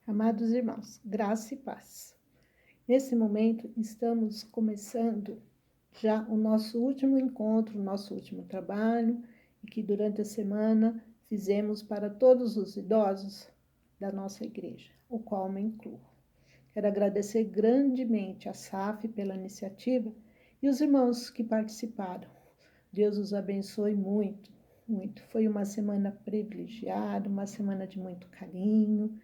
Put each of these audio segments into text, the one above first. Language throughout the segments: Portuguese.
Amados irmãos, graça e paz. Nesse momento, estamos começando já o nosso último encontro, o nosso último trabalho, e que durante a semana fizemos para todos os idosos da nossa igreja, o qual me incluo. Quero agradecer grandemente a SAF pela iniciativa e os irmãos que participaram. Deus os abençoe muito, muito. Foi uma semana privilegiada, uma semana de muito carinho.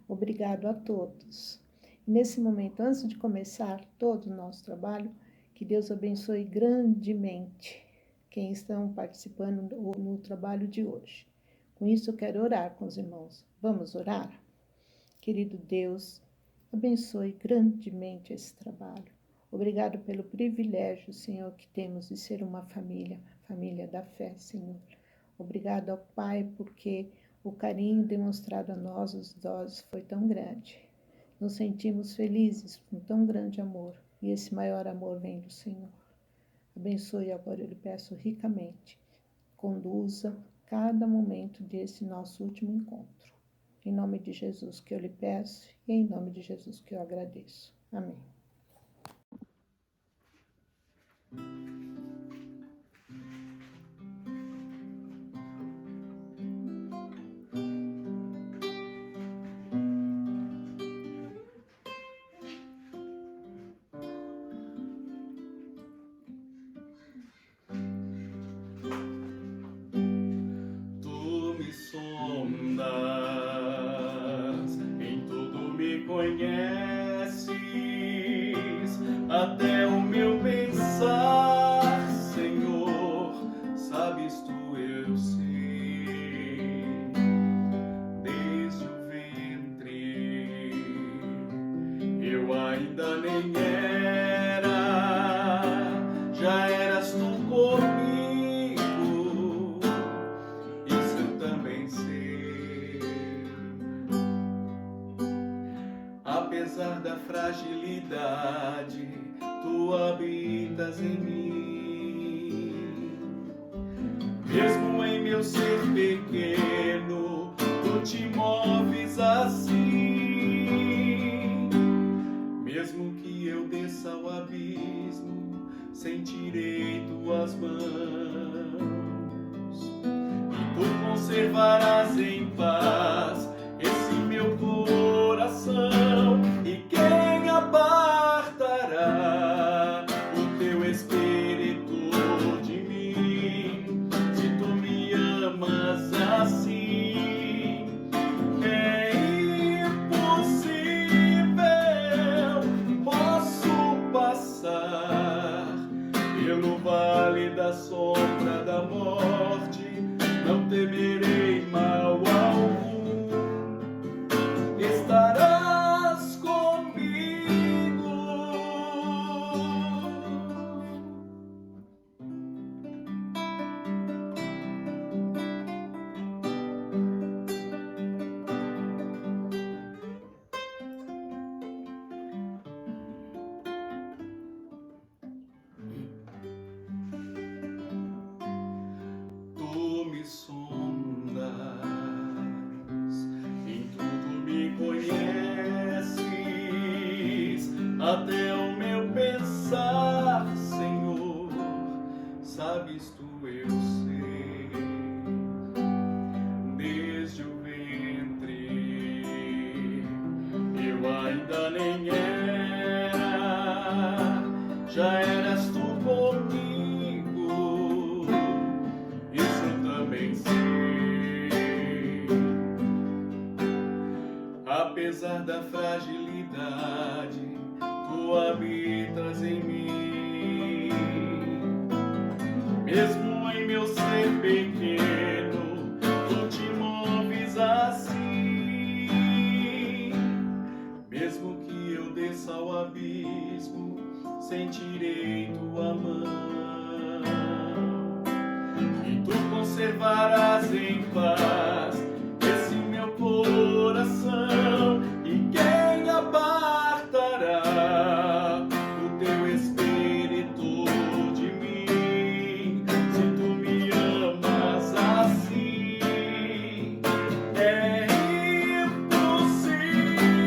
Obrigado a todos. Nesse momento, antes de começar todo o nosso trabalho, que Deus abençoe grandemente quem estão participando no trabalho de hoje. Com isso, eu quero orar com os irmãos. Vamos orar? Querido Deus, abençoe grandemente esse trabalho. Obrigado pelo privilégio, Senhor, que temos de ser uma família, família da fé, Senhor. Obrigado ao Pai, porque o carinho demonstrado a nós, os idosos, foi tão grande. Nos sentimos felizes com tão grande amor, e esse maior amor vem do Senhor. Abençoe agora, eu lhe peço ricamente. Conduza cada momento desse nosso último encontro. Em nome de Jesus que eu lhe peço, e em nome de Jesus que eu agradeço. Amém. Tu me sondas, em tudo me conheces, até o meu pensar, Senhor, sabes tu, eu sei, desde o ventre, eu ainda nem era, já eras tu comigo, isso eu também sei. Apesar da fragilidade, tu habitas em mim. Mesmo em meu ser pequeno, tu te moves assim. Mesmo que eu desça ao abismo, sentirei tuas mãos. E tu conservarás em paz esse meu coração. E quem apartará o teu espírito de mim? Se tu me amas assim, é impossível. Posso passar pelo vale da sombra da morte, não temerei mal algum. Estarás comigo. Tu me sondas, em tudo me conheces, até o meu pensar, Senhor, sabes tu, eu sei, desde o ventre, eu ainda nem era, já eras tu comigo, isso eu também sei. Apesar da fragilidade, tu habitas em mim. Mesmo em meu ser pequeno, tu te moves assim. Mesmo que eu desça ao abismo, sentirei tua mão. E tu conservarás em paz esse meu coração. E quem apartará o teu espírito de mim? Se tu me amas assim, é impossível.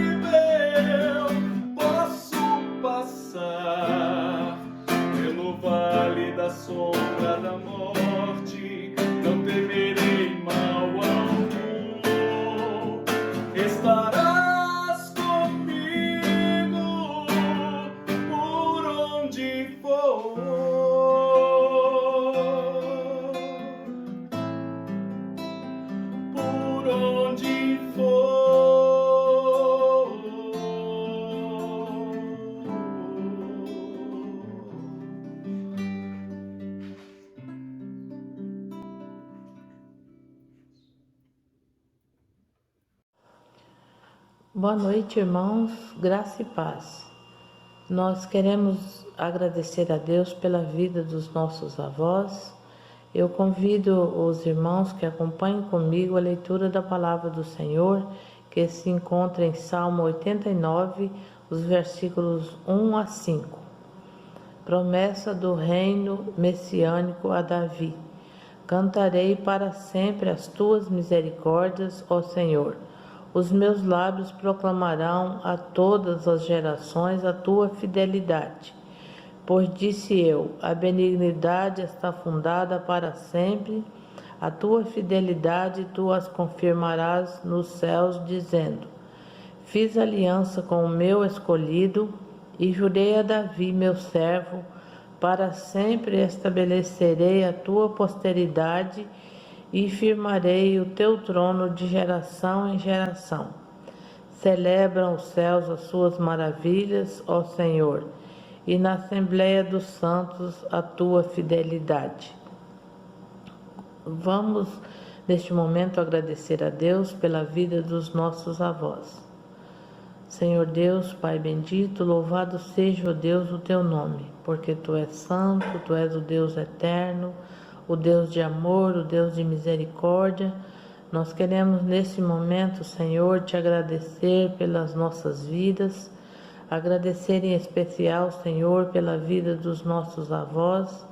Boa noite, irmãos, graça e paz. Nós queremos agradecer a Deus pela vida dos nossos avós. Eu convido os irmãos que acompanhem comigo a leitura da palavra do Senhor, que se encontra em Salmo 89, os versículos 1 a 5. Promessa do reino messiânico a Davi. Cantarei para sempre as tuas misericórdias, ó Senhor. Os meus lábios proclamarão a todas as gerações a tua fidelidade. Pois disse eu, a benignidade está fundada para sempre, a tua fidelidade tu as confirmarás nos céus, dizendo: Fiz aliança com o meu escolhido e jurei a Davi, meu servo, para sempre estabelecerei a tua posteridade e firmarei o teu trono de geração em geração. Celebram os céus as suas maravilhas, ó Senhor, e na Assembleia dos Santos a tua fidelidade. Vamos, neste momento, agradecer a Deus pela vida dos nossos avós. Senhor Deus, Pai bendito, louvado seja, ó Deus, o teu nome, porque tu és santo, tu és o Deus eterno, o Deus de amor, o Deus de misericórdia. Nós queremos nesse momento, Senhor, te agradecer pelas nossas vidas, agradecer em especial, Senhor, pela vida dos nossos avós,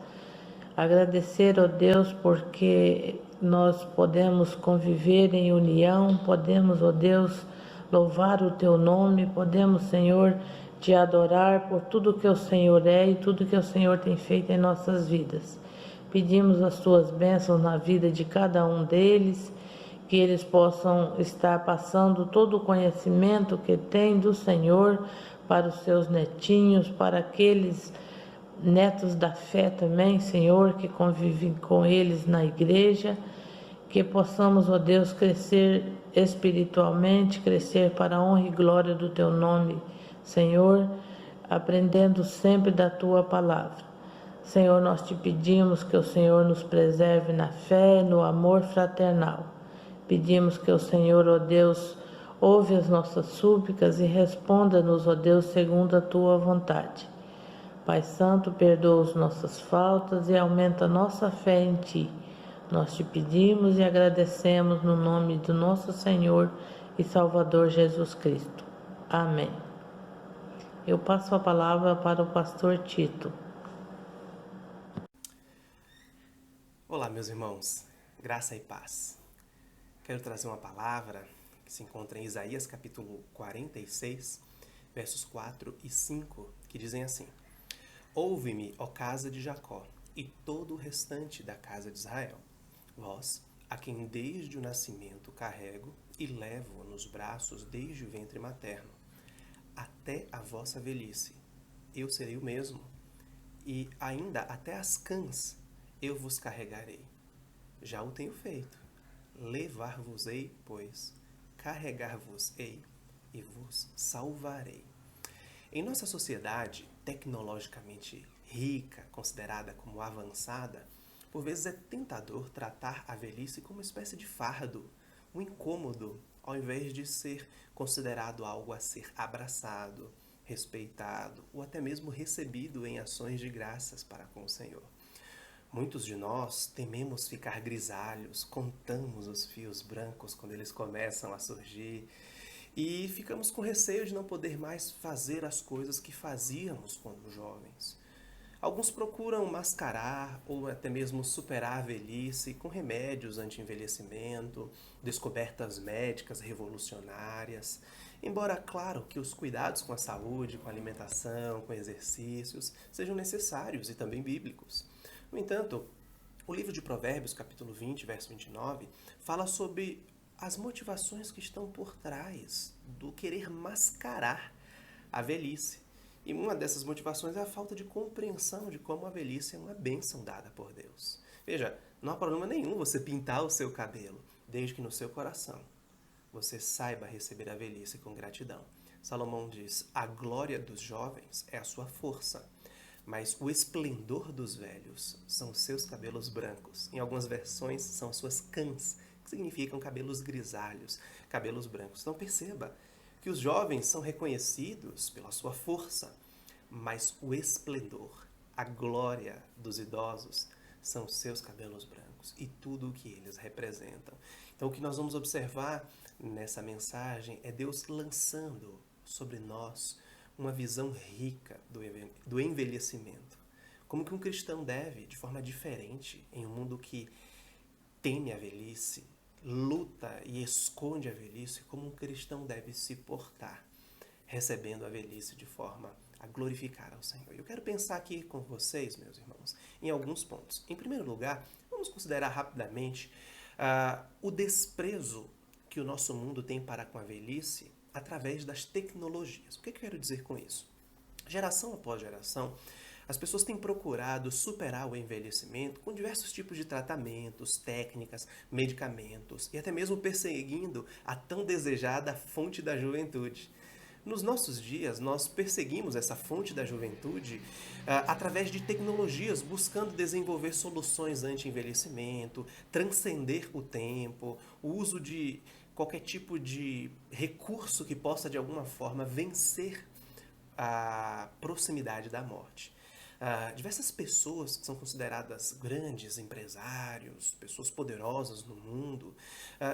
agradecer, ó Deus, porque nós podemos conviver em união, podemos, ó Deus, louvar o teu nome, podemos, Senhor, te adorar por tudo que o Senhor é e tudo que o Senhor tem feito em nossas vidas. Pedimos as tuas bênçãos na vida de cada um deles, que eles possam estar passando todo o conhecimento que tem do Senhor para os seus netinhos, para aqueles netos da fé também, Senhor, que convivem com eles na igreja, que possamos, ó Deus, crescer espiritualmente, crescer para a honra e glória do teu nome, Senhor, aprendendo sempre da tua palavra. Senhor, nós te pedimos que o Senhor nos preserve na fé, no amor fraternal. Pedimos que o Senhor, ó Deus, ouve as nossas súplicas e responda-nos, ó Deus, segundo a tua vontade. Pai Santo, perdoa as nossas faltas e aumenta a nossa fé em Ti. Nós te pedimos e agradecemos no nome do nosso Senhor e Salvador Jesus Cristo. Amém. Eu passo a palavra para o pastor Tito. Olá, meus irmãos, graça e paz. Quero trazer uma palavra que se encontra em Isaías capítulo 46, versos 4 e 5, que dizem assim: Ouve-me, ó casa de Jacó, e todo o restante da casa de Israel, vós, a quem desde o nascimento carrego e levo nos braços desde o ventre materno, até a vossa velhice, eu serei o mesmo, e ainda até as cãs eu vos carregarei. Já o tenho feito. Levar-vos-ei, pois, carregar-vos-ei e vos salvarei. Em nossa sociedade tecnologicamente rica, considerada como avançada, por vezes é tentador tratar a velhice como uma espécie de fardo, um incômodo, ao invés de ser considerado algo a ser abraçado, respeitado ou até mesmo recebido em ações de graças para com o Senhor. Muitos de nós tememos ficar grisalhos, contamos os fios brancos quando eles começam a surgir e ficamos com receio de não poder mais fazer as coisas que fazíamos quando jovens. Alguns procuram mascarar ou até mesmo superar a velhice com remédios anti-envelhecimento, descobertas médicas revolucionárias. Embora, claro, que os cuidados com a saúde, com a alimentação, com exercícios, sejam necessários e também bíblicos. No entanto, o livro de Provérbios, capítulo 20, verso 29, fala sobre as motivações que estão por trás do querer mascarar a velhice. E uma dessas motivações é a falta de compreensão de como a velhice é uma bênção dada por Deus. Veja, não há problema nenhum você pintar o seu cabelo, desde que no seu coração você saiba receber a velhice com gratidão. Salomão diz: a glória dos jovens é a sua força, mas o esplendor dos velhos são os seus cabelos brancos. Em algumas versões, são as suas cãs, que significam cabelos grisalhos, cabelos brancos. Então perceba, que os jovens são reconhecidos pela sua força, mas o esplendor, a glória dos idosos são os seus cabelos brancos e tudo o que eles representam. Então, o que nós vamos observar nessa mensagem é Deus lançando sobre nós uma visão rica do envelhecimento. Como que um cristão deve, de forma diferente, em um mundo que teme a velhice, luta e esconde a velhice, como um cristão deve se portar, recebendo a velhice de forma a glorificar ao Senhor. Eu quero pensar aqui com vocês, meus irmãos, em alguns pontos. Em primeiro lugar, vamos considerar rapidamente o desprezo que o nosso mundo tem para com a velhice através das tecnologias. O que eu quero dizer com isso? Geração após geração, as pessoas têm procurado superar o envelhecimento com diversos tipos de tratamentos, técnicas, medicamentos e até mesmo perseguindo a tão desejada fonte da juventude. Nos nossos dias, nós perseguimos essa fonte da juventude através de tecnologias, buscando desenvolver soluções anti-envelhecimento, transcender o tempo, o uso de qualquer tipo de recurso que possa, de alguma forma, vencer a proximidade da morte. Diversas pessoas que são consideradas grandes empresários, pessoas poderosas no mundo,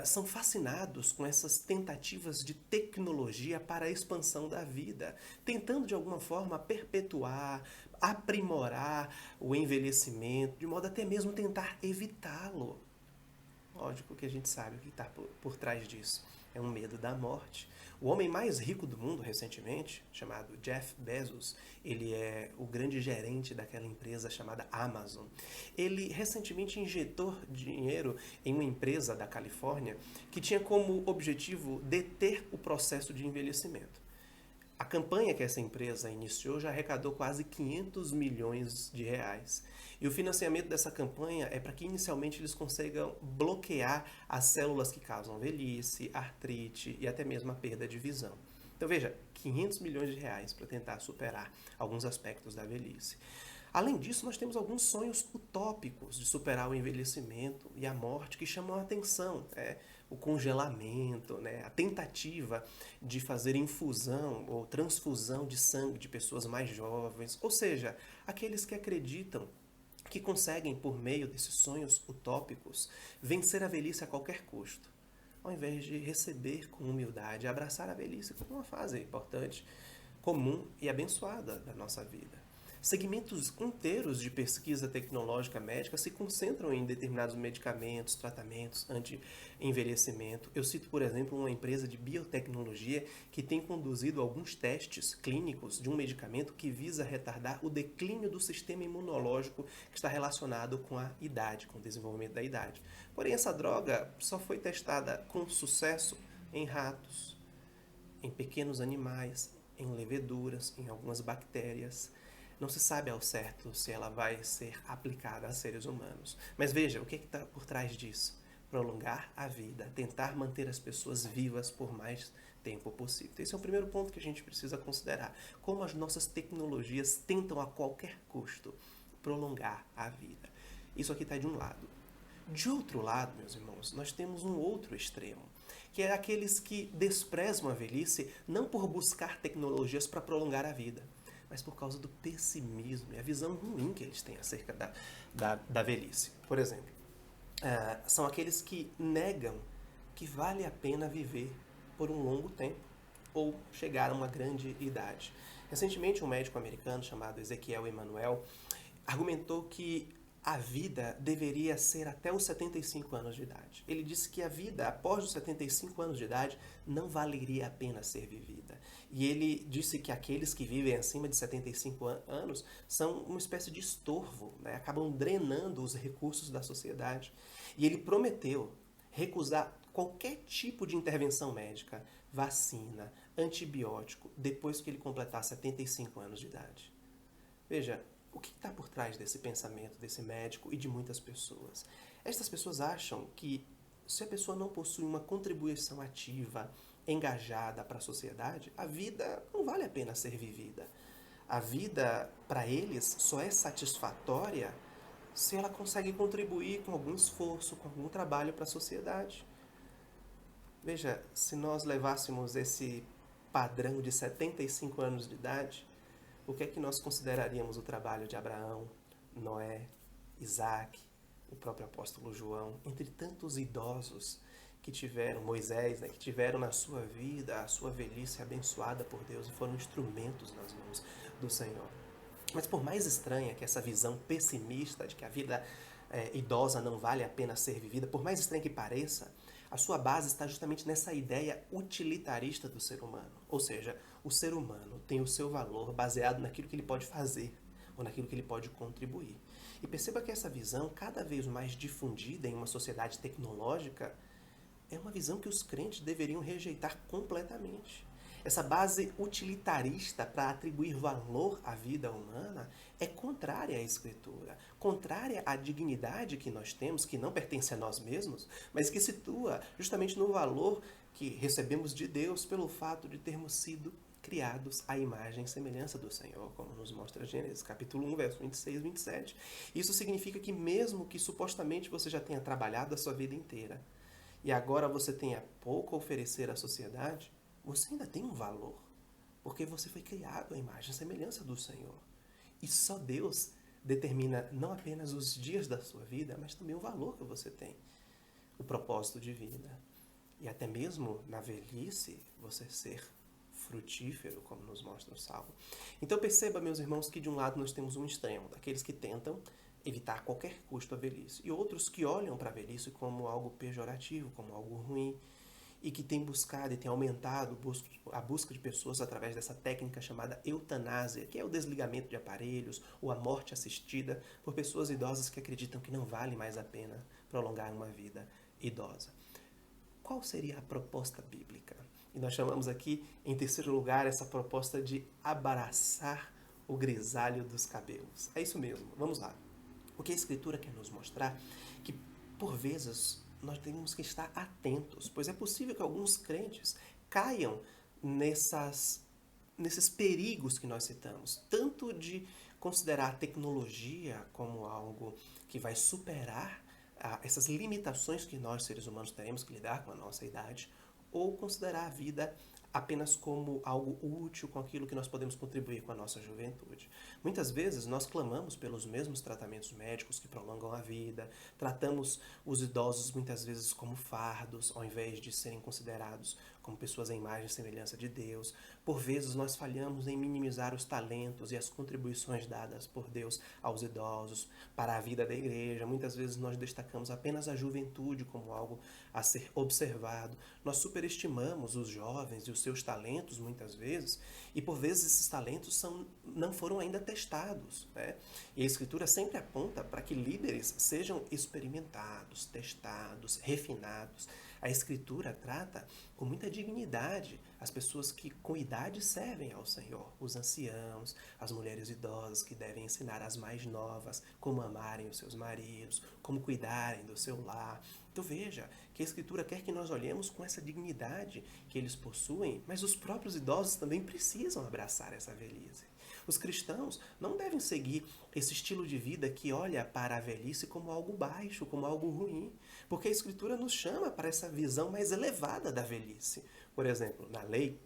são fascinados com essas tentativas de tecnologia para a expansão da vida, tentando de alguma forma perpetuar, aprimorar o envelhecimento, de modo até mesmo tentar evitá-lo. Lógico que a gente sabe o que está por trás disso. É um medo da morte. O homem mais rico do mundo recentemente, chamado Jeff Bezos, ele é o grande gerente daquela empresa chamada Amazon. Ele recentemente injetou dinheiro em uma empresa da Califórnia que tinha como objetivo deter o processo de envelhecimento. A campanha que essa empresa iniciou já arrecadou quase 500 milhões de reais. E o financiamento dessa campanha é para que inicialmente eles consigam bloquear as células que causam velhice, artrite e até mesmo a perda de visão. Então veja, 500 milhões de reais para tentar superar alguns aspectos da velhice. Além disso, nós temos alguns sonhos utópicos de superar o envelhecimento e a morte que chamam a atenção. O congelamento, a tentativa de fazer infusão ou transfusão de sangue de pessoas mais jovens, ou seja, aqueles que acreditam que conseguem, por meio desses sonhos utópicos, vencer a velhice a qualquer custo, ao invés de receber com humildade, abraçar a velhice como uma fase importante, comum e abençoada da nossa vida. Segmentos inteiros de pesquisa tecnológica médica se concentram em determinados medicamentos, tratamentos anti-envelhecimento. Eu cito, por exemplo, uma empresa de biotecnologia que tem conduzido alguns testes clínicos de um medicamento que visa retardar o declínio do sistema imunológico que está relacionado com a idade, com o desenvolvimento da idade. Porém, essa droga só foi testada com sucesso em ratos, em pequenos animais, em leveduras, em algumas bactérias. Não se sabe ao certo se ela vai ser aplicada a seres humanos. Mas veja, o que está por trás disso? Prolongar a vida, tentar manter as pessoas vivas por mais tempo possível. Esse é o primeiro ponto que a gente precisa considerar. Como as nossas tecnologias tentam a qualquer custo prolongar a vida. Isso aqui está de um lado. De outro lado, meus irmãos, nós temos um outro extremo, que é aqueles que desprezam a velhice não por buscar tecnologias para prolongar a vida, mas por causa do pessimismo e a visão ruim que eles têm acerca da velhice. Por exemplo, são aqueles que negam que vale a pena viver por um longo tempo ou chegar a uma grande idade. Recentemente, um médico americano chamado Ezequiel Emanuel argumentou que a vida deveria ser até os 75 anos de idade. Ele disse que a vida após os 75 anos de idade não valeria a pena ser vivida. E ele disse que aqueles que vivem acima de 75 anos são uma espécie de estorvo, acabam drenando os recursos da sociedade. E ele prometeu recusar qualquer tipo de intervenção médica, vacina, antibiótico, depois que ele completar 75 anos de idade. Veja, o que está por trás desse pensamento, desse médico e de muitas pessoas? Estas pessoas acham que se a pessoa não possui uma contribuição ativa, engajada para a sociedade, a vida não vale a pena ser vivida. A vida, para eles, só é satisfatória se ela consegue contribuir com algum esforço, com algum trabalho para a sociedade. Veja, se nós levássemos esse padrão de 75 anos de idade, o que é que nós consideraríamos o trabalho de Abraão, Noé, Isaac, o próprio apóstolo João, entre tantos idosos que tiveram, Moisés, né, que tiveram na sua vida a sua velhice abençoada por Deus e foram instrumentos nas mãos do Senhor. Mas por mais estranha que essa visão pessimista de que a vida idosa não vale a pena ser vivida, por mais estranha que pareça, a sua base está justamente nessa ideia utilitarista do ser humano. Ou seja, o ser humano tem o seu valor baseado naquilo que ele pode fazer ou naquilo que ele pode contribuir. E perceba que essa visão, cada vez mais difundida em uma sociedade tecnológica, é uma visão que os crentes deveriam rejeitar completamente. Essa base utilitarista para atribuir valor à vida humana é contrária à Escritura, contrária à dignidade que nós temos, que não pertence a nós mesmos, mas que situa justamente no valor que recebemos de Deus pelo fato de termos sido criados à imagem e semelhança do Senhor, como nos mostra Gênesis, capítulo 1, verso 26 e 27. Isso significa que mesmo que supostamente você já tenha trabalhado a sua vida inteira, e agora você tenha pouco a oferecer à sociedade, você ainda tem um valor, porque você foi criado à imagem e semelhança do Senhor. E só Deus determina não apenas os dias da sua vida, mas também o valor que você tem, o propósito de vida. E até mesmo na velhice, você ser frutífero, como nos mostra o Salmo. Então perceba, meus irmãos, que de um lado nós temos um extremo, daqueles que tentam evitar a qualquer custo a velhice, e outros que olham para a velhice como algo pejorativo, como algo ruim, e que têm buscado e têm aumentado a busca de pessoas através dessa técnica chamada eutanásia, que é o desligamento de aparelhos ou a morte assistida por pessoas idosas que acreditam que não vale mais a pena prolongar uma vida idosa. Qual seria a proposta bíblica? E nós chamamos aqui, em terceiro lugar, essa proposta de abraçar o grisalho dos cabelos. É isso mesmo, vamos lá. O que a Escritura quer nos mostrar que, por vezes, nós temos que estar atentos, pois é possível que alguns crentes caiam nesses perigos que nós citamos, tanto de considerar a tecnologia como algo que vai superar essas limitações que nós, seres humanos, teremos que lidar com a nossa idade, ou considerar a vida apenas como algo útil, com aquilo que nós podemos contribuir com a nossa juventude. Muitas vezes nós clamamos pelos mesmos tratamentos médicos que prolongam a vida, tratamos os idosos muitas vezes como fardos, ao invés de serem considerados como pessoas à imagem e semelhança de Deus. Por vezes nós falhamos em minimizar os talentos e as contribuições dadas por Deus aos idosos para a vida da igreja. Muitas vezes nós destacamos apenas a juventude como algo a ser observado. Nós superestimamos os jovens e os seus talentos muitas vezes, e por vezes esses talentos não foram ainda testados, né? E a Escritura sempre aponta para que líderes sejam experimentados, testados, refinados. A Escritura trata com muita dignidade as pessoas que com idade servem ao Senhor, os anciãos, as mulheres idosas que devem ensinar as mais novas como amarem os seus maridos, como cuidarem do seu lar. Então veja que a Escritura quer que nós olhemos com essa dignidade que eles possuem, mas os próprios idosos também precisam abraçar essa velhice. Os cristãos não devem seguir esse estilo de vida que olha para a velhice como algo baixo, como algo ruim, porque a Escritura nos chama para essa visão mais elevada da velhice. Por exemplo, na lei,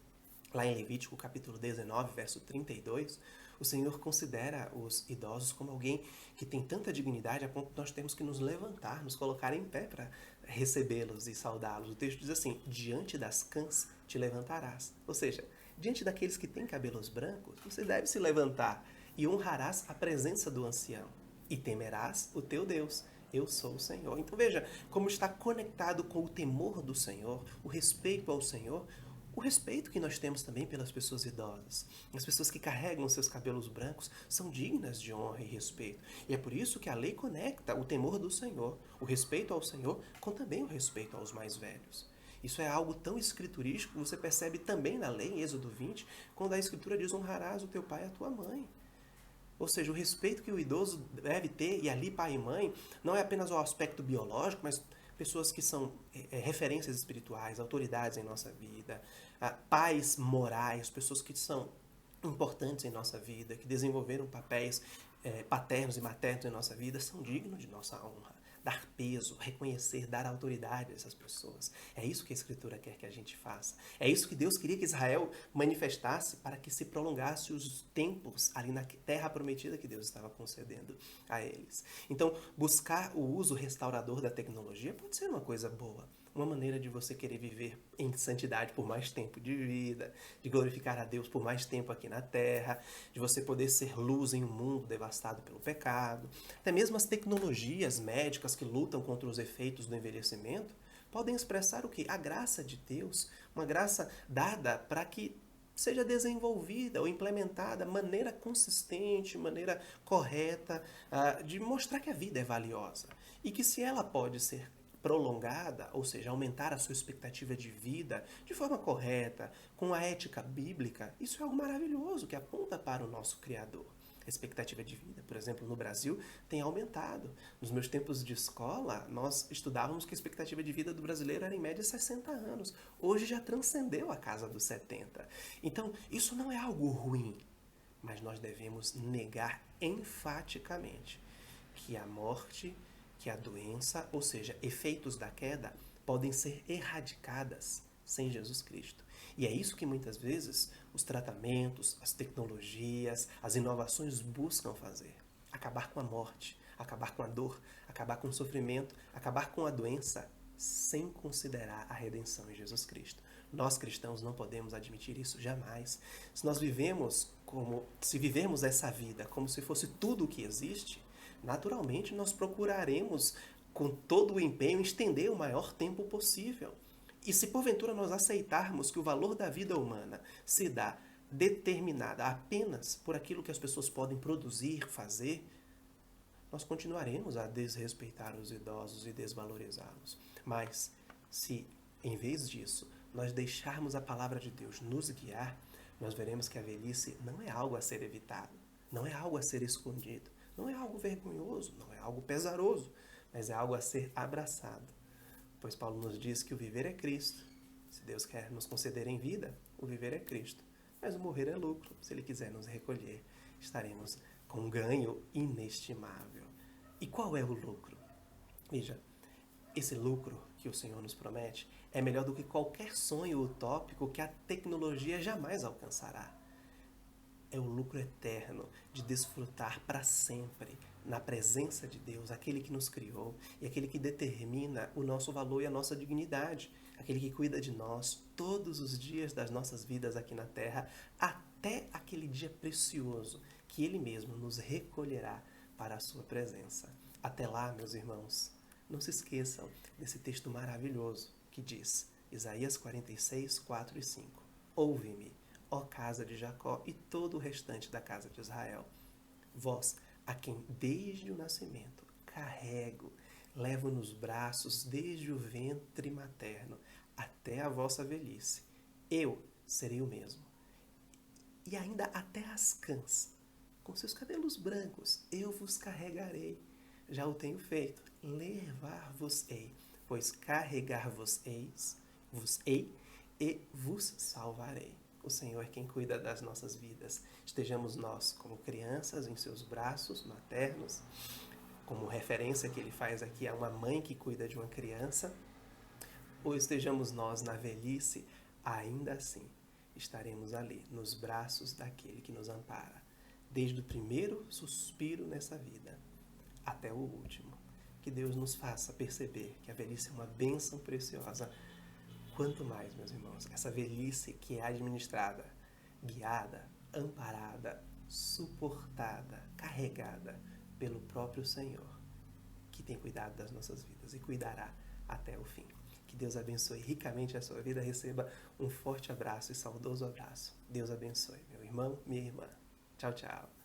lá em Levítico capítulo 19, verso 32, o Senhor considera os idosos como alguém que tem tanta dignidade a ponto de nós temos que nos levantar, nos colocar em pé para recebê-los e saudá-los. O texto diz assim: diante das cãs te levantarás. Ou seja, diante daqueles que têm cabelos brancos, você deve se levantar e honrarás a presença do ancião e temerás o teu Deus. Eu sou o Senhor. Então veja como está conectado com o temor do Senhor, o respeito ao Senhor, o respeito que nós temos também pelas pessoas idosas. As pessoas que carregam seus cabelos brancos são dignas de honra e respeito. E é por isso que a lei conecta o temor do Senhor, o respeito ao Senhor, com também o respeito aos mais velhos. Isso é algo tão escriturístico que você percebe também na lei, em Êxodo 20, quando a Escritura diz: honrarás o teu pai e a tua mãe. Ou seja, o respeito que o idoso deve ter, e ali pai e mãe, não é apenas o aspecto biológico, mas pessoas que são referências espirituais, autoridades em nossa vida, pais morais, pessoas que são importantes em nossa vida, que desenvolveram papéis paternos e maternos em nossa vida, são dignos de nossa honra. dar peso, reconhecer, dar autoridade a essas pessoas. É isso que a Escritura quer que a gente faça. É isso que Deus queria que Israel manifestasse para que se prolongasse os tempos ali na terra prometida que Deus estava concedendo a eles. Então, buscar o uso restaurador da tecnologia pode ser uma coisa boa. Uma maneira de você querer viver em santidade por mais tempo de vida, de glorificar a Deus por mais tempo aqui na terra, de você poder ser luz em um mundo devastado pelo pecado. Até mesmo as tecnologias médicas que lutam contra os efeitos do envelhecimento podem expressar o quê? A graça de Deus, uma graça dada para que seja desenvolvida ou implementada de maneira consistente, maneira correta, de mostrar que a vida é valiosa. E que se ela pode ser prolongada, ou seja, aumentar a sua expectativa de vida de forma correta, com a ética bíblica, isso é algo maravilhoso que aponta para o nosso Criador. A expectativa de vida, por exemplo, no Brasil, tem aumentado. Nos meus tempos de escola, nós estudávamos que a expectativa de vida do brasileiro era em média 60 anos. Hoje já transcendeu a casa dos 70. Então, isso não é algo ruim, mas nós devemos negar enfaticamente que a morte, que a doença, ou seja, efeitos da queda, podem ser erradicadas sem Jesus Cristo. E é isso que muitas vezes os tratamentos, as tecnologias, as inovações buscam fazer. Acabar com a morte, acabar com a dor, acabar com o sofrimento, acabar com a doença, sem considerar a redenção em Jesus Cristo. Nós cristãos não podemos admitir isso jamais. Se vivermos essa vida como se fosse tudo o que existe, naturalmente nós procuraremos com todo o empenho estender o maior tempo possível. E se porventura nós aceitarmos que o valor da vida humana se dá determinada apenas por aquilo que as pessoas podem produzir, fazer, nós continuaremos a desrespeitar os idosos e desvalorizá-los. Mas se, em vez disso, nós deixarmos a palavra de Deus nos guiar, nós veremos que a velhice não é algo a ser evitado, não é algo a ser escondido, não é algo vergonhoso, não é algo pesaroso, mas é algo a ser abraçado. Pois Paulo nos diz que o viver é Cristo. Se Deus quer nos conceder em vida, o viver é Cristo. Mas o morrer é lucro. Se Ele quiser nos recolher, estaremos com um ganho inestimável. E qual é o lucro? Veja, esse lucro que o Senhor nos promete é melhor do que qualquer sonho utópico que a tecnologia jamais alcançará. É o lucro eterno de desfrutar para sempre na presença de Deus, aquele que nos criou e aquele que determina o nosso valor e a nossa dignidade, aquele que cuida de nós todos os dias das nossas vidas aqui na terra, até aquele dia precioso que Ele mesmo nos recolherá para a sua presença. Até lá, meus irmãos, não se esqueçam desse texto maravilhoso que diz, Isaías 46, 4 e 5, ouve-me, ó casa de Jacó e todo o restante da casa de Israel. Vós, a quem desde o nascimento carrego, levo nos braços desde o ventre materno até a vossa velhice. Eu serei o mesmo. E ainda até as cãs, com seus cabelos brancos, eu vos carregarei. Já o tenho feito, levar-vos-ei, pois carregar-vos-ei e vos salvarei. O Senhor é quem cuida das nossas vidas. Estejamos nós como crianças em seus braços maternos, como referência que ele faz aqui a uma mãe que cuida de uma criança, ou estejamos nós na velhice, ainda assim estaremos ali, nos braços daquele que nos ampara, desde o primeiro suspiro nessa vida até o último. Que Deus nos faça perceber que a velhice é uma bênção preciosa. Quanto mais, meus irmãos, essa velhice que é administrada, guiada, amparada, suportada, carregada pelo próprio Senhor, que tem cuidado das nossas vidas e cuidará até o fim. Que Deus abençoe ricamente a sua vida. Receba um forte abraço e saudoso abraço. Deus abençoe, meu irmão, minha irmã. Tchau, tchau.